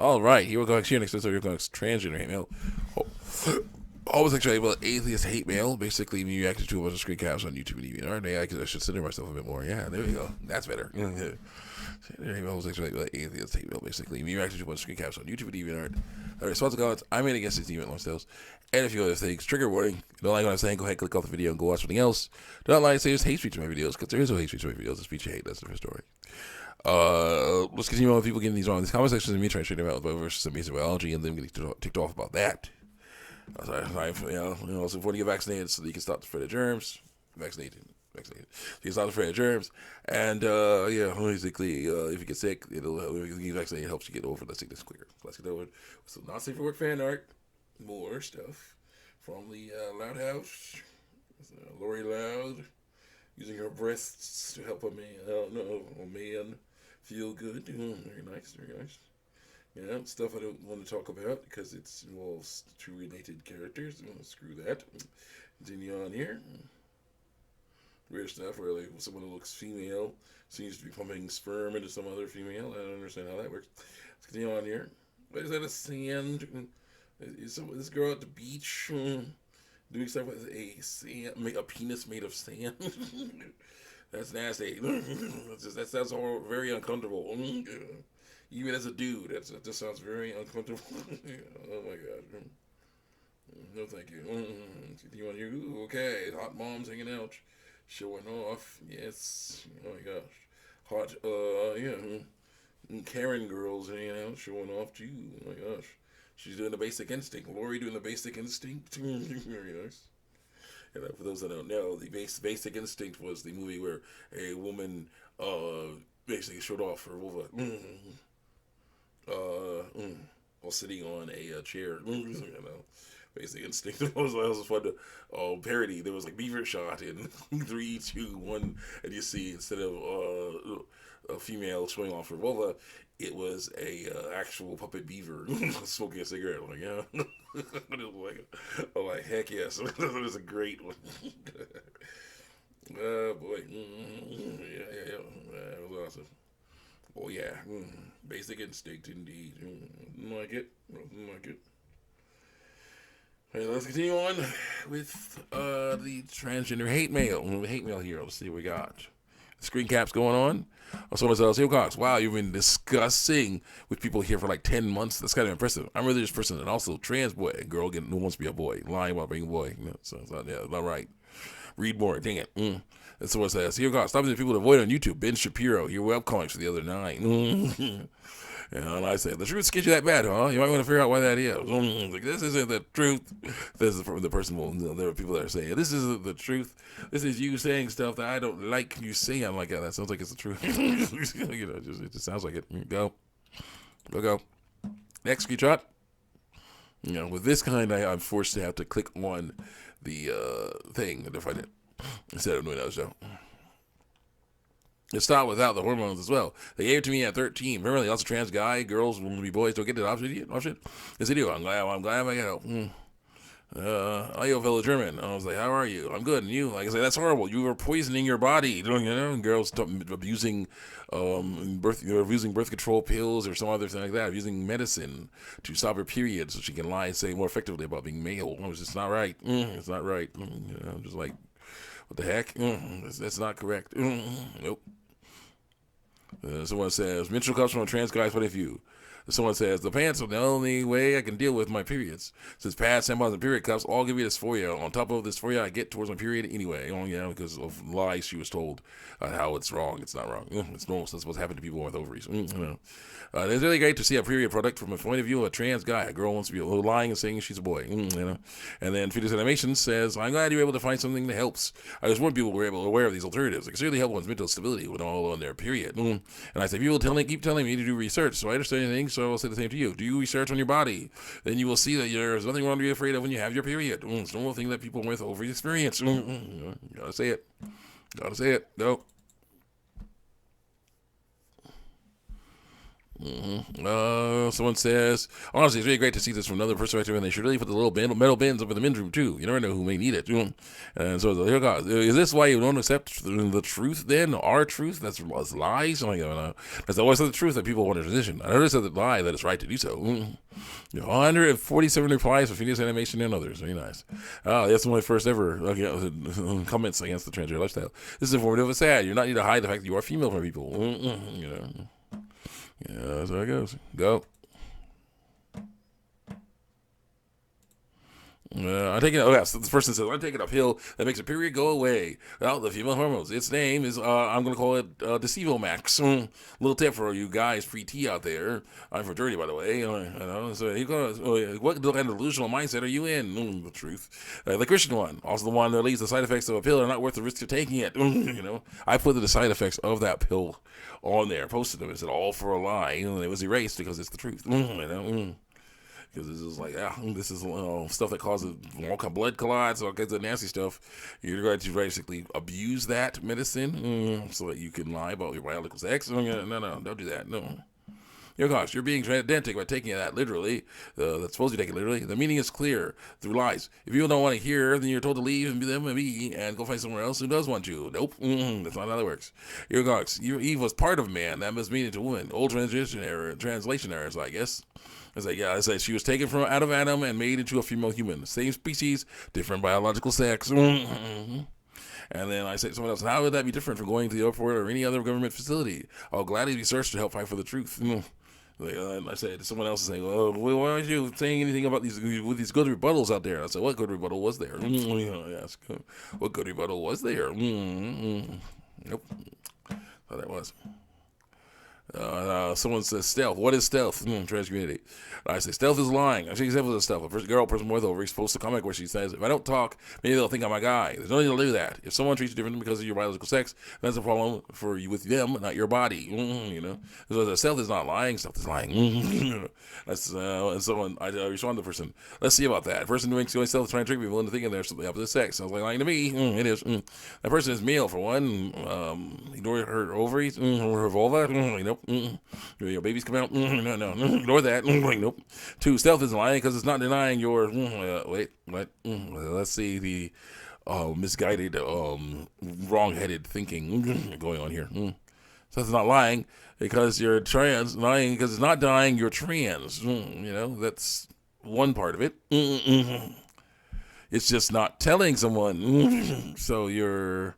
All right, here we go. Here next episode, we're going transgender hate mail. Homosexual, well, atheist hate mail. Basically, me reacting to a bunch of screen caps on YouTube and DeviantArt. I should center myself a bit more. Yeah, there we go. That's better. Homosexual, well, atheist hate mail. Basically, me reacting to a bunch of screen caps on YouTube and DeviantArt. Response to comments. I made against these demon long sales and a few other things. Trigger warning. If you don't like what I'm saying, go ahead, click off the video and go watch something else. Do not like say there's hate speech in my videos, because there is no hate speech in my videos. It's speech hate. That's the different story. Let's continue on with people getting these wrong. These comment sections and me trying to straighten them out versus amazing biology and them getting ticked off about that. So if you get vaccinated so that you can stop the spread of germs, vaccinated. So you can stop the spread of germs, and basically, if you get sick, it'll if you get vaccinated, it helps you get over the sickness quicker. Let's get over. So not safe for work fan art, more stuff from the Loud House, Lori Loud, using her breasts to help a man feel good. Very nice, very nice. Yeah, stuff I don't want to talk about because it involves two related characters. Screw that. Continue on here. Weird stuff where someone who looks female seems to be pumping sperm into some other female. I don't understand how that works. Let's continue on here. What is that, a sand? Is this girl at the beach doing stuff with a penis made of sand? That's nasty. That sounds very uncomfortable. Even as a dude, that just sounds very uncomfortable. Oh my god. No thank you. You want you? Okay. Hot moms hanging out. Showing off. Yes. Oh my gosh. Hot, Karen girls hanging out, showing off too. Oh my gosh. She's doing the Basic Instinct. Lori doing the Basic Instinct. Very nice. And for those that don't know, the Basic Instinct was the movie where a woman basically showed off her vulva while sitting on a chair. Basic Instinct. It was fun to parody. There was like beaver shot in 3, 2, 1, and you see instead of a female showing off her vulva, it was a actual puppet beaver smoking a cigarette. I'm like, yeah. I'm like, heck yes. That was a great one. Boy. Yeah. That was awesome. Oh, yeah. Basic Instinct, indeed. Like it. Hey, let's continue on with the transgender hate mail. Hate mail here. Let's see what we got. Screen caps going on. Someone says, "Hey, Cox, wow, you've been discussing with people here for like 10 months. That's kind of impressive. I'm a religious person and also trans boy. A girl who wants to be a boy. Lying about being a boy. So it's not right. Read more. Dang it. And someone says, "Hey, Cox, stop the people to avoid on YouTube. Ben Shapiro, your web comics for the other 9. And I say, the truth gets you that bad, huh? You might want to figure out why that is. Like, this isn't the truth. This is from the person. There are people that are saying, this isn't the truth. This is you saying stuff that I don't like you saying. I'm like, yeah, that sounds like it's the truth. It just sounds like it. Go. Next screenshot. With this kind, I'm forced to have to click on the thing to find it instead of doing that show. It's not without the hormones as well. They gave it to me at 13. Remember, lots of trans guy, girls want to be boys. Don't get the option. This video, I'm glad I got it. Yo, fellow German. I was like, how are you? I'm good. And you? Like I say, that's horrible. You were poisoning your body. And girls abusing birth control pills or some other thing like that. Abusing medicine to stop her period so she can lie and say more effectively about being male. It's just not right. It's not right. I'm just like, what the heck? That's not correct. Nope. Someone says, Mitchell comes from a trans guy's point of view. Someone says, the pants are the only way I can deal with my periods. Since pads, tampons, and period cups all give me dysphoria. On top of dysphoria, I get towards my period anyway. Because of lies she was told how it's wrong. It's not wrong. It's normal. That's what's happened to people with ovaries. It's really great to see a period product from a point of view of a trans guy. A girl wants to be lying and saying she's a boy. And then Fetus Animation says, I'm glad you're able to find something that helps. I just want people who are aware of these alternatives. It can certainly help one's mental stability when all on their period. And I say, people keep telling me to do research, so I understand things. So I'll say the same to you. Do you research on your body? Then you will see that there's nothing wrong to be afraid of when you have your period. It's a normal thing that people with ovaries experience. Gotta say it. Go. Someone says, honestly, it's really great to see this from another perspective, and they should really put the little metal bins up in the men's room too. You never know who may need it. And so here goes. Is this why you don't accept the truth then? Our truth? That's lies? Oh my God, that's always the truth that people want to transition. I noticed that the lie that it's right to do so. 147 replies for Phoenix Animation and others. Very nice. That's my first ever comments against the transgender lifestyle. This is informative but sad. You're not need to hide the fact that you are female from people. Yeah, that's how it goes. Go. I'm taking it. Oh, yes. This person says, I'm taking a pill that makes a period go away without the female hormones. Its name is, I'm going to call it Deceivo Max. Little tip for you guys, free tea out there. I'm for dirty, by the way. So he goes, what kind of delusional mindset are you in? The truth. The Christian one. Also the one that leaves the side effects of a pill are not worth the risk of taking it. I put the side effects of that pill on there, posted them. It said, all for a lie. And it was erased because it's the truth. Because this is like, this is stuff that causes all kind of blood clots, all kinds of nasty stuff. You're going to basically abuse that medicine so that you can lie about your biological sex. No, don't do that. No. Gosh, you're being pedantic by taking that literally. That's supposed to take it literally. The meaning is clear through lies. If you don't want to hear, then you're told to leave and be them and be and go find somewhere else who does want you. Nope, that's not how that works. Gosh, Eve was part of man. That must mean it's a woman. Old translation errors, I guess. I said she was taken from out of Adam and made into a female human. Same species, different biological sex. And then I said someone else, how would that be different from going to the airport or any other government facility? I'll gladly be searched to help fight for the truth. I said, someone else is saying, why aren't you saying anything about these good rebuttals out there? I said, what good rebuttal was there? Yes. What good rebuttal was there? Nope. Thought that was. Someone says stealth. What is stealth? Trans community. I say stealth is lying. I say examples of stealth. A person with ovaries posts a comment where she says, if I don't talk, maybe they'll think I'm a guy. There's no need to do that. If someone treats you differently because of your biological sex, that's a problem for you with them, not your body. So the stealth is not lying. Stealth is lying. That's and someone I respond to the person. Let's see about that. A person doing stealth trying to trick people into thinking they're the opposite sex. Sounds like lying to me. It is. That person is male for one. Ignore her ovaries, her vulva. Nope. Your babies come out. No. Ignore that. Nope. 2, stealth is lying because it's not denying your. Wait. What? Let's see the misguided, wrong-headed thinking going on here. Stealth is not lying because you're trans. Lying because it's not denying you're trans. That's one part of it. It's just not telling someone. So you're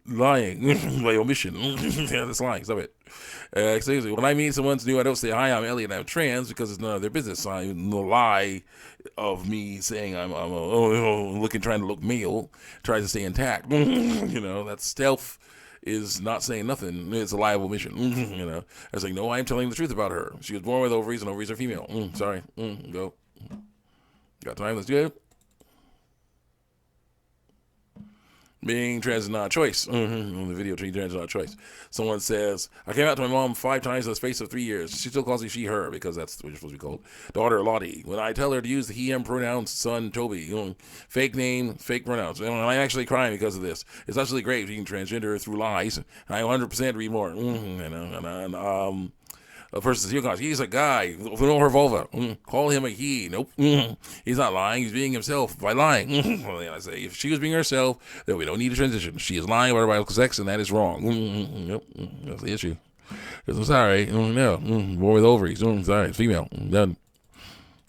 lying by omission. Yeah, that's lying. Stop it. Seriously, when I meet someone's new, I don't say, hi, I'm Elliot, I'm trans, because it's none of their business. The lie of me saying I'm trying to look male tries to stay intact. That stealth is not saying nothing. It's a lie of omission. I was like, no, I'm telling the truth about her. She was born with ovaries, and ovaries are female. Sorry. Go. Got time? Let's do it. Being trans is not a choice. On the video, trans is not a choice. Someone says, I came out to my mom 5 times in the space of 3 years. She still calls me she, her, because that's what you're supposed to be called. Daughter, Lottie. When I tell her to use the he, him pronouns, son, Toby. Fake name, fake pronouns. And I'm actually crying because of this. It's actually great being transgender through lies. I 100% read more. A person says, he's a guy. No her vulva. Call him a he. Nope. He's not lying. He's being himself by lying. I say, if she was being herself, then we don't need a transition. She is lying about her biological sex, and that is wrong. Nope. That's the issue. I'm sorry. No. Boy with ovaries. Sorry. It's female. Done.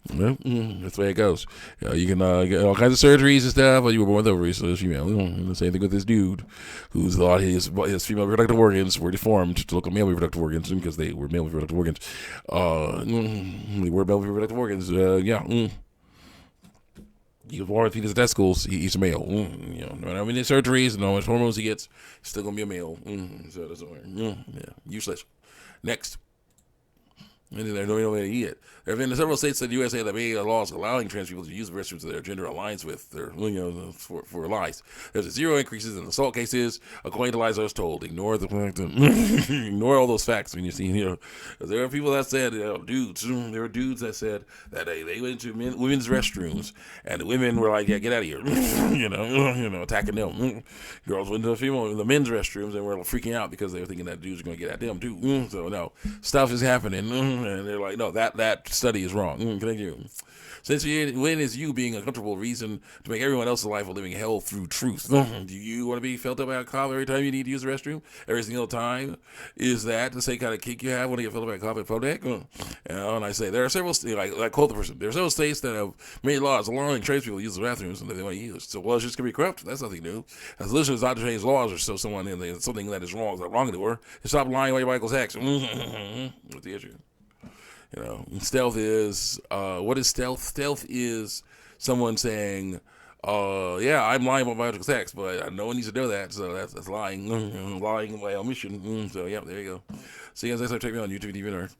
That's the way it goes. You can get all kinds of surgeries and stuff, but you were born with ovaries, so it's female. The same thing with this dude who's thought his female reproductive organs were deformed to look like male reproductive organs because they were male reproductive organs. They were male reproductive organs. He was born with penis and testicles. He's a male. No matter how many surgeries and how much hormones he gets, he's still gonna be a male. So it doesn't work. Useless. Next. And there's no way to eat it. There have been several states in the USA that made laws allowing trans people to use the restrooms that their gender aligns with their, for lies. There's zero increases in assault cases, according to lies I was told. Ignore the fact that, ignore all those facts when you see, there are people that said, dudes, there were dudes that said that they went to women's restrooms and the women were like, yeah, get out of here, attacking them. Girls went to the men's restrooms and were freaking out because they were thinking that dudes are going to get at them too. So no, stuff is happening. And they're like, no, that study is wrong. Thank you. Since when is you being a comfortable reason to make everyone else's life a living hell through truth? Do you want to be felt up by a cop every time you need to use the restroom? Every single time? Is that the same kind of kick you have when you get felt up by a cop in public? And I say, there are several, I quote the person, there are several states that have made laws allowing trans people to use the bathrooms and they want to use. So, well, it's just going to be corrupt. That's nothing new. As listeners not to change laws or so someone in something that is wrong to her, stop lying while your Michael sex. What's the issue? Stealth is, what is stealth? Stealth is someone saying, yeah, I'm lying about biological sex, but no one needs to know that, so that's lying. Lying by omission. So, yeah, there you go. See you guys next time. Check me out on YouTube, TV Nerd.